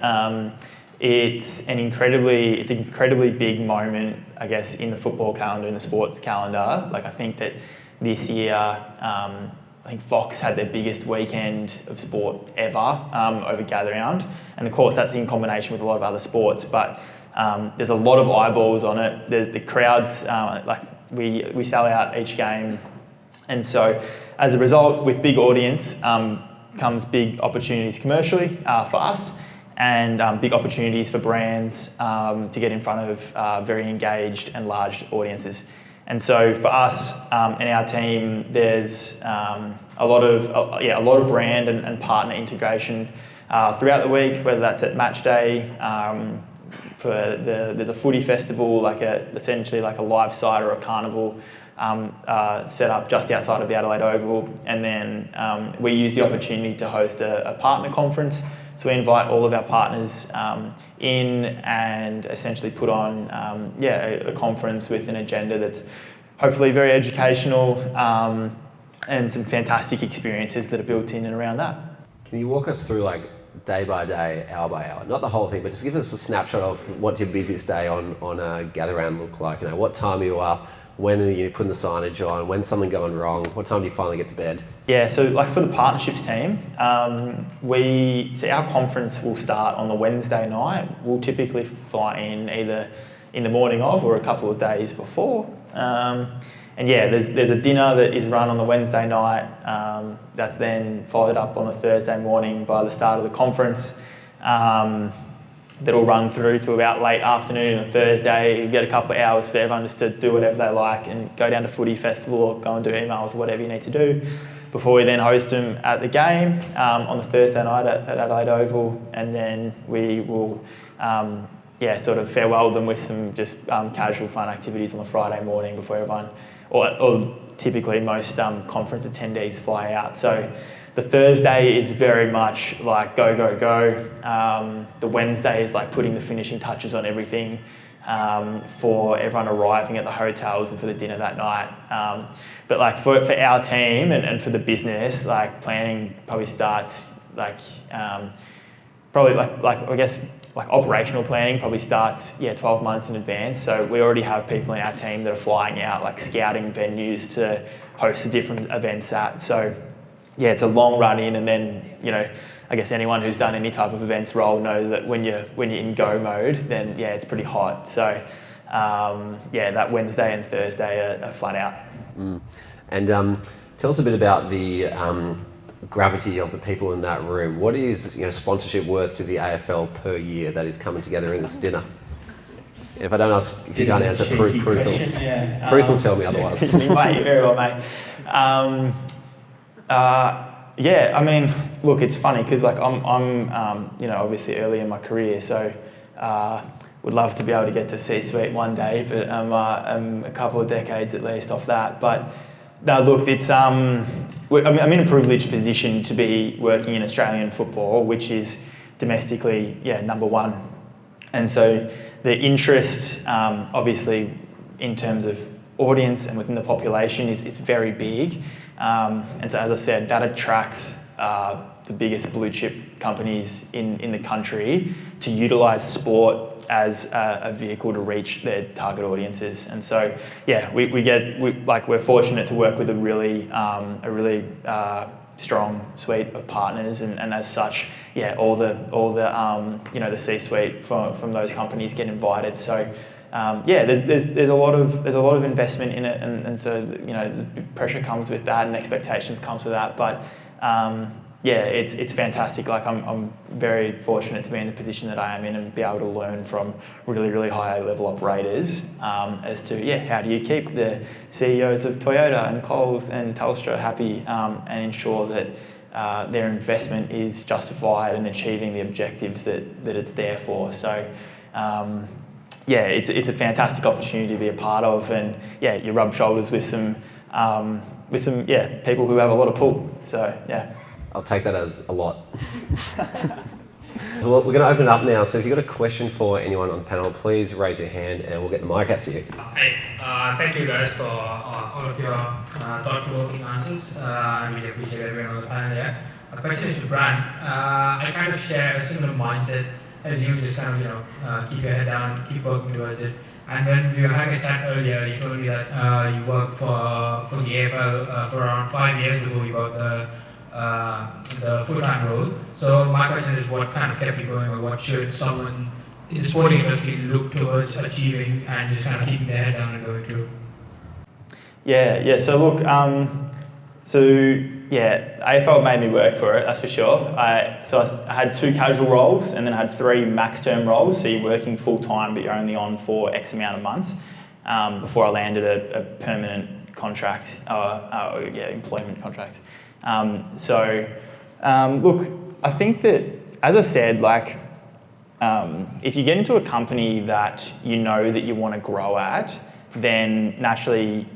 it's an incredibly big moment, I guess, in the football calendar, in the sports calendar. Like, I think that this year, I think Fox had their biggest weekend of sport ever over Gather Round, and of course that's in combination with a lot of other sports. But there's a lot of eyeballs on it. The crowds, we sell out each game, and so as a result, with big audience comes big opportunities commercially for us, and big opportunities for brands to get in front of very engaged and large audiences. And so for us and our team, there's a lot of brand and partner integration throughout the week, whether that's at match day. There's a footy festival, essentially like a live side or a carnival set up just outside of the Adelaide Oval, and then we use the opportunity to host a partner conference. So we invite all of our partners in and essentially put on a conference with an agenda that's hopefully very educational and some fantastic experiences that are built in and around that. Can you walk us through day by day, hour by hour? Not the whole thing, but just give us a snapshot of what's your busiest day on a gather round look like. What time are you up? When are you putting the signage on? When's something going wrong? What time do you finally get to bed? Yeah, so for the partnerships team, our conference will start on the Wednesday night. We'll typically fly in either in the morning of or a couple of days before. There's a dinner that is run on the Wednesday night. That's then followed up on the Thursday morning by the start of the conference. That'll run through to about late afternoon on Thursday. You get a couple of hours for everyone just to do whatever they like and go down to footy festival or go and do emails or whatever you need to do before we then host them at the game on the Thursday night at Adelaide Oval, and then we will sort of farewell them with some just casual fun activities on the Friday morning before everyone, or typically most conference attendees fly out. So the Thursday is very much like go, go, go. The Wednesday is like putting the finishing touches on everything for everyone arriving at the hotels and for the dinner that night. But for our team and for the business, planning probably starts operational planning probably starts 12 months in advance. So we already have people in our team that are flying out, scouting venues to host the different events at. So it's a long run in, and then I guess anyone who's done any type of events role knows that when you're in go mode, then it's pretty hot. So that Wednesday and Thursday are flat out. And tell us a bit about the gravity of the people in that room. What is sponsorship worth to the AFL per year that is coming together in this dinner? If I don't ask, if you can't answer, Pruth will tell me otherwise. You might, very well, mate. I mean, look, it's funny because I'm obviously early in my career, so would love to be able to get to C-suite one day, but I'm a couple of decades at least off that. But no, look, it's I'm in a privileged position to be working in Australian football, which is domestically number one, and so the interest, obviously, in terms of audience and within the population is very big. And so, as I said, that attracts the biggest blue chip companies in the country to utilise sport as a vehicle to reach their target audiences. And so, we're fortunate to work with a really strong suite of partners, and as such, all the the C-suite from those companies get invited. So. There's a lot of investment in it, and so the pressure comes with that, and expectations comes with that. But it's fantastic. I'm very fortunate to be in the position that I am in and be able to learn from really high level operators as to how do you keep the CEOs of Toyota and Coles and Telstra happy and ensure that their investment is justified and achieving the objectives that it's there for. So. It's a fantastic opportunity to be a part of, and you rub shoulders with some with some people who have a lot of pull. So yeah. I'll take that as a lot. Well, we're going to open it up now, so if you've got a question for anyone on the panel, please raise your hand and we'll get the mic out to you. Hey, thank you guys for all of your thought-provoking answers. I really appreciate everyone on the panel here. My question is to Brant. I kind of share a similar mindset as you, just kind of, keep your head down, keep working towards it. And when we were having a chat earlier, you told me that you worked for the AFL for around 5 years before you got the full-time role. So my question is, what kind of kept you going, or what should someone in the sporting industry look towards achieving and just kind of keeping their head down and going through? Yeah. So look, AFL made me work for it, that's for sure. I had 2 casual roles and then I had 3 max-term roles. So you're working full-time, but you're only on for X amount of months before I landed a permanent contract, employment contract. Look, I think that, as I said, if you get into a company that you know that you want to grow at, then naturally,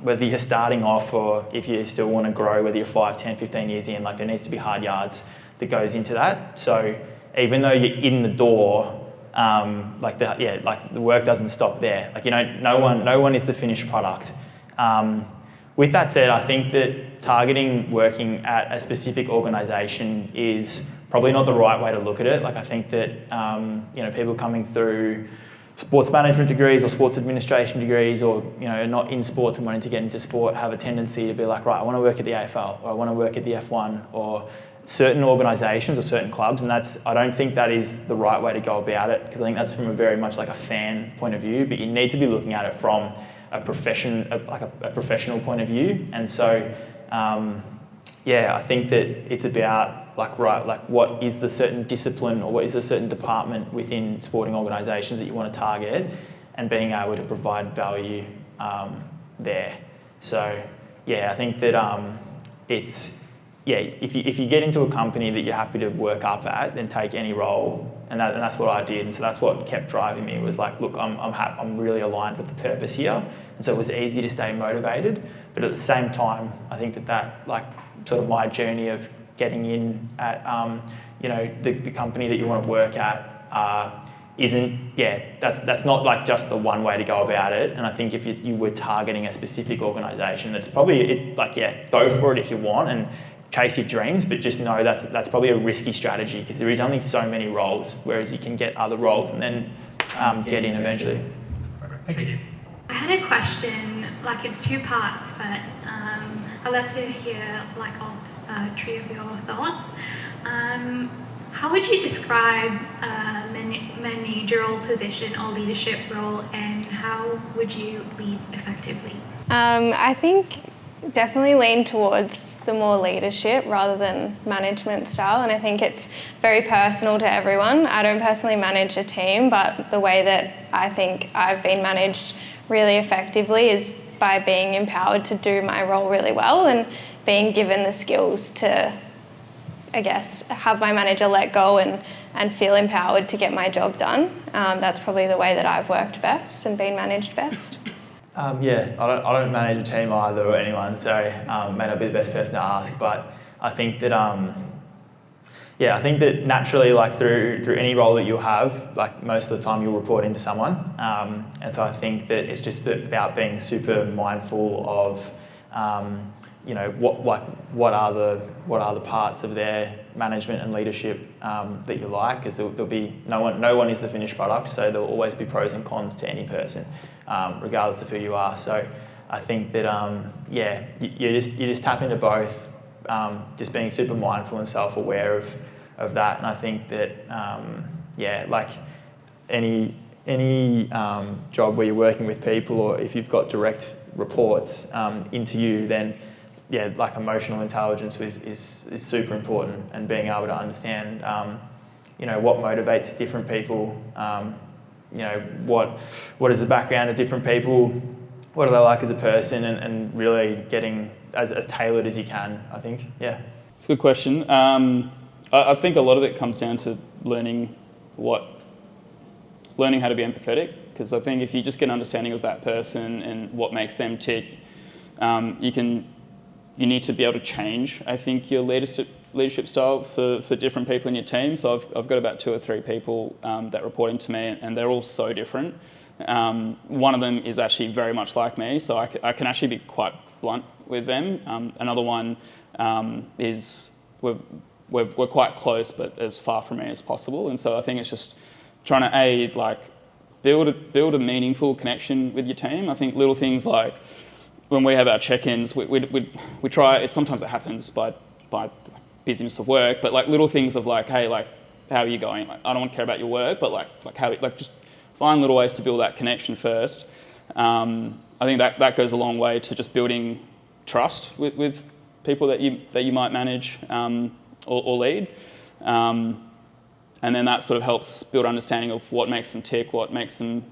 whether you're starting off or if you still want to grow, whether you're 5, 10, 15 years in, there needs to be hard yards that goes into that. So even though you're in the door, the work doesn't stop there. No one is the finished product. With that said, I think that targeting working at a specific organisation is probably not the right way to look at it. I think that people coming through sports management degrees or sports administration degrees, or not in sports and wanting to get into sport, have a tendency to be like, right, I want to work at the AFL, or I want to work at the F1, or certain organisations or certain clubs, and I don't think that is the right way to go about it, because I think that's from a very much a fan point of view, but you need to be looking at it from a professional point of view. And so I think that it's about what is the certain discipline or what is the certain department within sporting organisations that you want to target, and being able to provide value there. So I think that if you get into a company that you're happy to work up at, then take any role, and that's what I did. And so that's what kept driving me, was look, I'm really aligned with the purpose here, and so it was easy to stay motivated. But at the same time, I think that sort of my journey of getting in at the company that you want to work at that's not just the one way to go about it. And I think if you were targeting a specific organisation, it's probably go for it if you want and chase your dreams, but just know that's probably a risky strategy, because there is only so many roles, whereas you can get other roles and then get in eventually. Thank you. I had a question, it's 2 parts, but I'd love to hear all 3 of your thoughts. How would you describe a managerial position or leadership role, and how would you lead effectively? I think definitely lean towards the more leadership rather than management style, and I think it's very personal to everyone. I don't personally manage a team, but the way that I think I've been managed really effectively is by being empowered to do my role really well, and being given the skills to, I guess, have my manager let go and feel empowered to get my job done. That's probably the way that I've worked best and been managed best. I don't manage a team either, or anyone, so may not be the best person to ask, but I think that I think that naturally, through any role that you'll have, most of the time you'll report into someone, and so I think that it's just about being super mindful of what are the parts of their management and leadership that you like, because there'll be no one is the finished product, so there'll always be pros and cons to any person, regardless of who you are. So I think that you just tap into both, just being super mindful and self-aware of that. And I think that any job where you're working with people, or if you've got direct reports into you, then emotional intelligence is super important, and being able to understand what motivates different people, what is the background of different people, what are they like as a person, and really getting as tailored as you can, I think. It's a good question. I think a lot of it comes down to learning how to be empathetic, because I think if you just get an understanding of that person and what makes them tick, you need to be able to change, I think, your leadership style for different people in your team. So I've got about 2 or 3 people that report into me, and they're all so different. One of them is actually very much like me, so I can actually be quite blunt with them. Another one is we're quite close, but as far from me as possible. And so I think it's just trying to build a meaningful connection with your team. I think little things like when we have our check-ins, we try. Sometimes it happens by busyness of work, but like little things of like, hey, like, how are you going? Like, I don't want to care about your work, but just find little ways to build that connection first. I think that goes a long way to just building trust with people that you might manage or lead. And then that sort of helps build understanding of what makes them tick, what makes them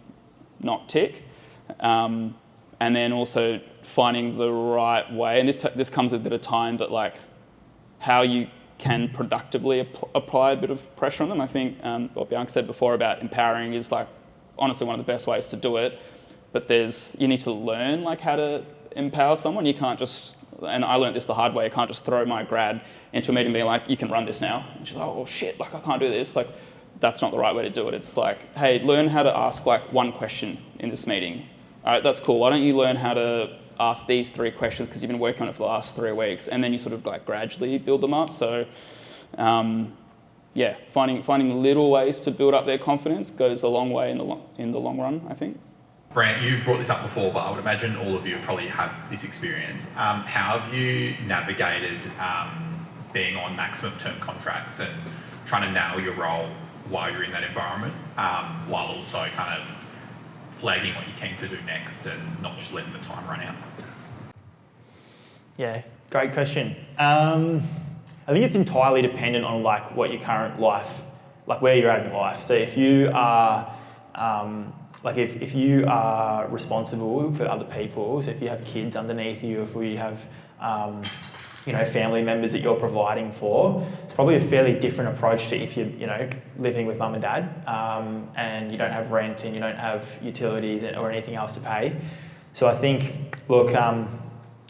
not tick. And then also finding the right way, and this comes with a bit of time, but like how you can productively apply a bit of pressure on them. I think what Bianca said before about empowering is like honestly one of the best ways to do it, but you need to learn like how to empower someone. You can't just, and I learned this the hard way, I can't just throw my grad into a meeting and be like, you can run this now. And she's like, oh shit, like I can't do this. Like that's not the right way to do it. It's like, hey, learn how to ask like one question in this meeting. All right, that's cool. Why don't you learn how to ask these 3 questions because you've been working on it for the last 3 weeks, and then you sort of like gradually build them up. So finding little ways to build up their confidence goes a long way in the long run, I think. Brant, you brought this up before, but I would imagine all of you probably have this experience. How have you navigated being on maximum term contracts and trying to nail your role while you're in that environment, while also kind of flagging what you're keen to do next and not just letting the time run out? Yeah, great question. I think it's entirely dependent on like what your current life, like where you're at in life. So if you are, if you are responsible for other people, so if you have kids underneath you, if we have, family members that you're providing for, it's probably a fairly different approach to if you're, living with mum and dad, and you don't have rent and you don't have utilities or anything else to pay. So I think, look,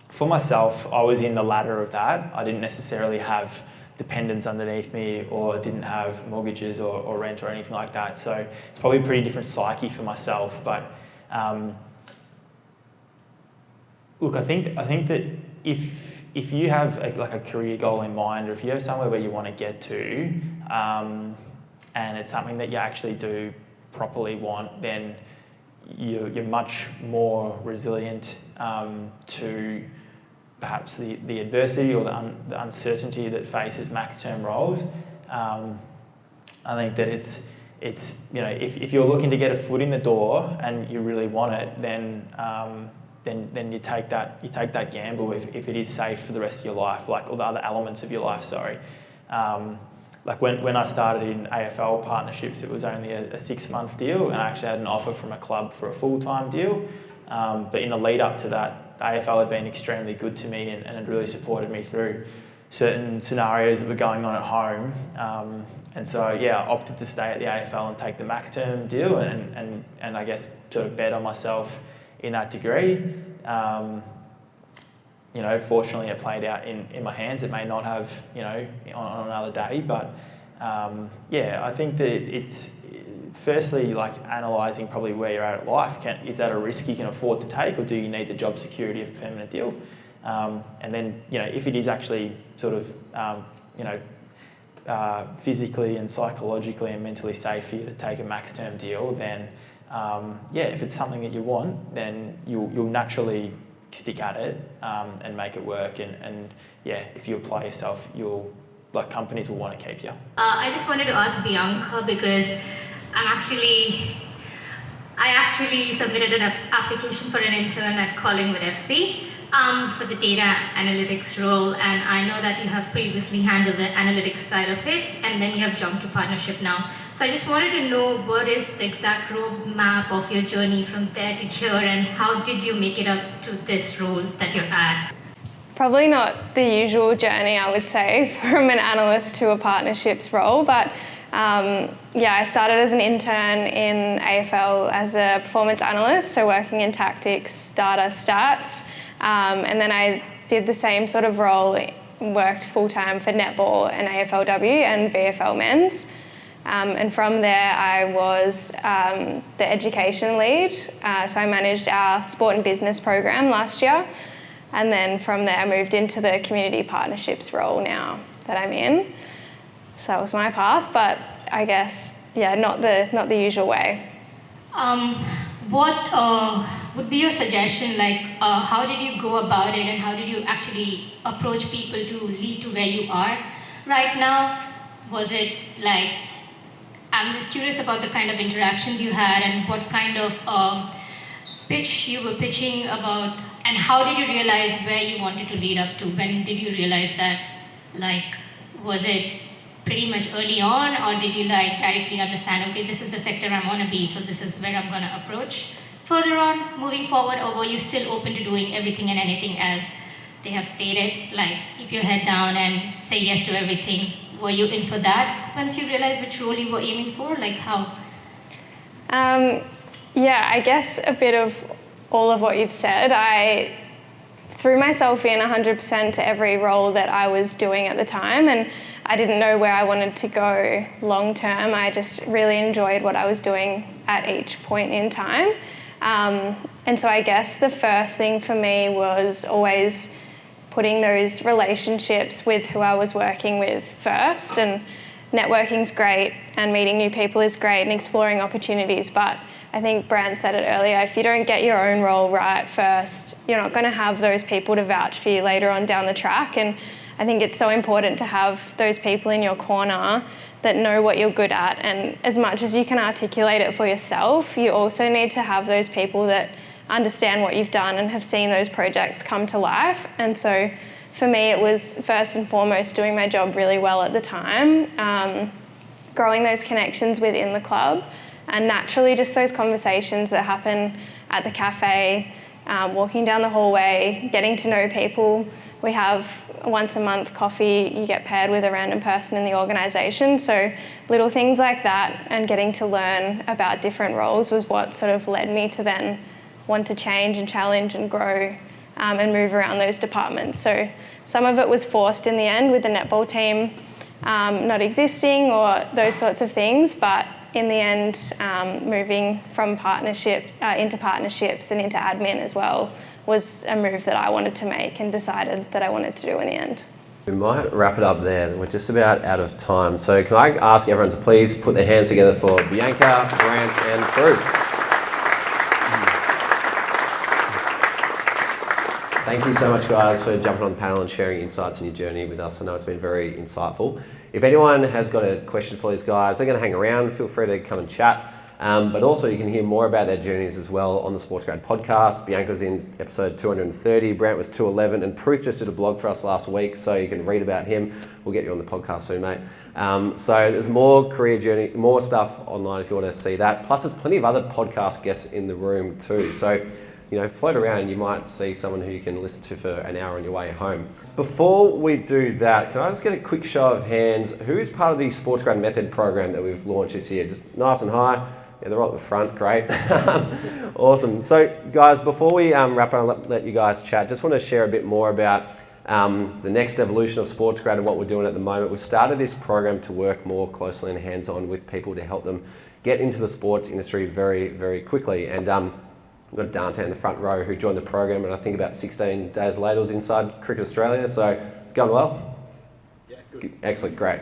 for myself, I was in the latter of that. I didn't necessarily have dependents underneath me or didn't have mortgages or rent or anything like that. So it's probably a pretty different psyche for myself. But look, I think that if you have a career goal in mind, or if you have somewhere where you want to get to, and it's something that you actually do properly want, then you're much more resilient to perhaps the adversity or the uncertainty that faces max-term roles. I think that it's if you're looking to get a foot in the door and you really want it, then you take that gamble if it is safe for the rest of your life, like all the other elements of your life. Sorry, like when I started in AFL partnerships, it was only a 6-month deal, and I actually had an offer from a club for a full-time deal. But in the lead up to that, the AFL had been extremely good to me and had really supported me through certain scenarios that were going on at home. And so, I opted to stay at the AFL and take the max term deal and I guess sort of bet on myself in that degree. Fortunately it played out in my hands. It may not have, on another day, but I think that it's firstly like analysing probably where you're at life. Is that a risk you can afford to take, or do you need the job security of a permanent deal? And then, if it is actually sort of, physically and psychologically and mentally safe for you to take a max term deal, then if it's something that you want, then you'll naturally stick at it and make it work. And if you apply yourself, companies will want to keep you. I just wanted to ask Bianca, because I actually submitted an application for an intern at Collingwood FC for the data analytics role, and I know that you have previously handled the analytics side of it, and then you have jumped to partnership now. So I just wanted to know what is the exact roadmap of your journey from there to here, and how did you make it up to this role that you're at? Probably not the usual journey, I would say, from an analyst to a partnerships role, but I started as an intern in AFL as a performance analyst, so working in tactics, data, stats, and then I did the same sort of role, worked full-time for netball and AFLW and VFL men's. And from there I was the education lead, so I managed our sport and business program last year, and then from there I moved into the community partnerships role now that I'm in. So that was my path, but I guess, not the usual way. What would be your suggestion, how did you go about it and how did you actually approach people to lead to where you are right now? Was it I'm just curious about the kind of interactions you had and what kind of pitch you were pitching about, and how did you realize where you wanted to lead up to? When did you realize that, was it pretty much early on, or did you directly understand, okay, this is the sector I want to be, so this is where I'm going to approach further on moving forward, or were you still open to doing everything and anything as they have stated, keep your head down and say yes to everything? Were you in for that once you realized which role you were aiming for? How? I guess a bit of all of what you've said. I threw myself in 100% to every role that I was doing at the time, and I didn't know where I wanted to go long term. I just really enjoyed what I was doing at each point in time. And so I guess the first thing for me was always putting those relationships with who I was working with first, and networking's great and meeting new people is great and exploring opportunities, but I think Brant said it earlier, if you don't get your own role right first, you're not going to have those people to vouch for you later on down the track. And I think it's so important to have those people in your corner that know what you're good at, and as much as you can articulate it for yourself, you also need to have those people that understand what you've done and have seen those projects come to life. And so for me, it was first and foremost doing my job really well at the time, growing those connections within the club, and naturally just those conversations that happen at the cafe, walking down the hallway, getting to know people. We have once a month coffee, you get paired with a random person in the organisation. So little things like that and getting to learn about different roles was what sort of led me to then want to change and challenge and grow and move around those departments. So some of it was forced in the end with the netball team not existing or those sorts of things, but in the end, moving from partnership into partnerships and into admin as well was a move that I wanted to make and decided that I wanted to do in the end. We might wrap it up there. We're just about out of time. So can I ask everyone to please put their hands together for Bianca, Brant and Pruth. Thank you so much, guys, for jumping on the panel and sharing insights in your journey with us. I know it's been very insightful. If anyone has got a question for these guys, they're going to hang around. Feel free to come and chat. But also you can hear more about their journeys as well on the SportsGrad podcast. Bianca's in episode 230, Brant was 211, and Pruth just did a blog for us last week, so you can read about him. We'll get you on the podcast soon, mate. So there's more career journey, more stuff online if you want to see that. Plus there's plenty of other podcast guests in the room too. So float around and you might see someone who you can listen to for an hour on your way home. Before we do that, can I just get a quick show of hands? Who is part of the SportsGrad Method program that we've launched this year? Just nice and high. Yeah, they're right at the front. Great. Awesome. So, guys, before we wrap up and let you guys chat, just want to share a bit more about the next evolution of SportsGrad and what we're doing at the moment. We've started this program to work more closely and hands-on with people to help them get into the sports industry very, very quickly. And we've got Dante in the front row who joined the program, and I think about 16 days later was inside Cricket Australia, so it's going well? Yeah, good. Excellent, great.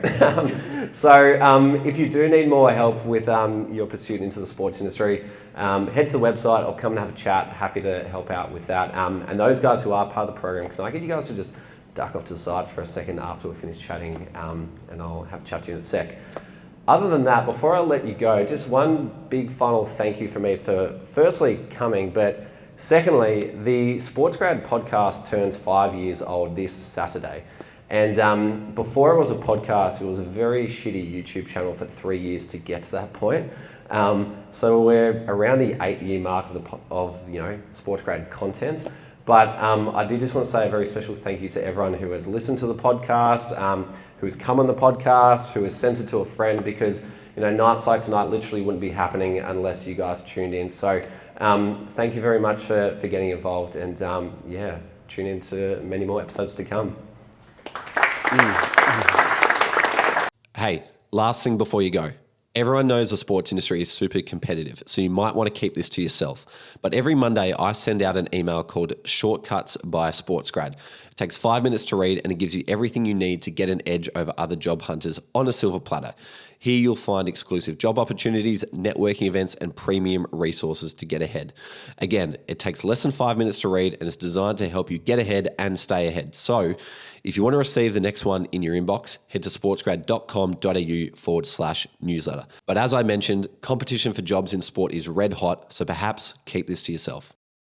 So if you do need more help with your pursuit into the sports industry, head to the website or come and have a chat. Happy to help out with that. And those guys who are part of the program, can I get you guys to just duck off to the side for a second after we finish chatting, and I'll have a chat to you in a sec. Other than that, before I let you go, just one big final thank you for me for firstly coming, but secondly, the SportsGrad podcast turns 5 years old this Saturday. And before it was a podcast, it was a very shitty YouTube channel for 3 years to get to that point. So we're around the 8-year mark of SportsGrad content. But I did just want to say a very special thank you to everyone who has listened to the podcast, who has come on the podcast, who has sent it to a friend, because nights like tonight literally wouldn't be happening unless you guys tuned in. So thank you very much for getting involved, and tune in to many more episodes to come. Hey, last thing before you go. Everyone knows the sports industry is super competitive, so you might want to keep this to yourself. But every Monday, I send out an email called Shortcuts by SportsGrad. It takes 5 minutes to read, and it gives you everything you need to get an edge over other job hunters on a silver platter. Here you'll find exclusive job opportunities, networking events, and premium resources to get ahead. Again, it takes less than 5 minutes to read, and it's designed to help you get ahead and stay ahead. So if you want to receive the next one in your inbox, head to sportsgrad.com.au/newsletter. But as I mentioned, competition for jobs in sport is red hot, so perhaps keep this to yourself.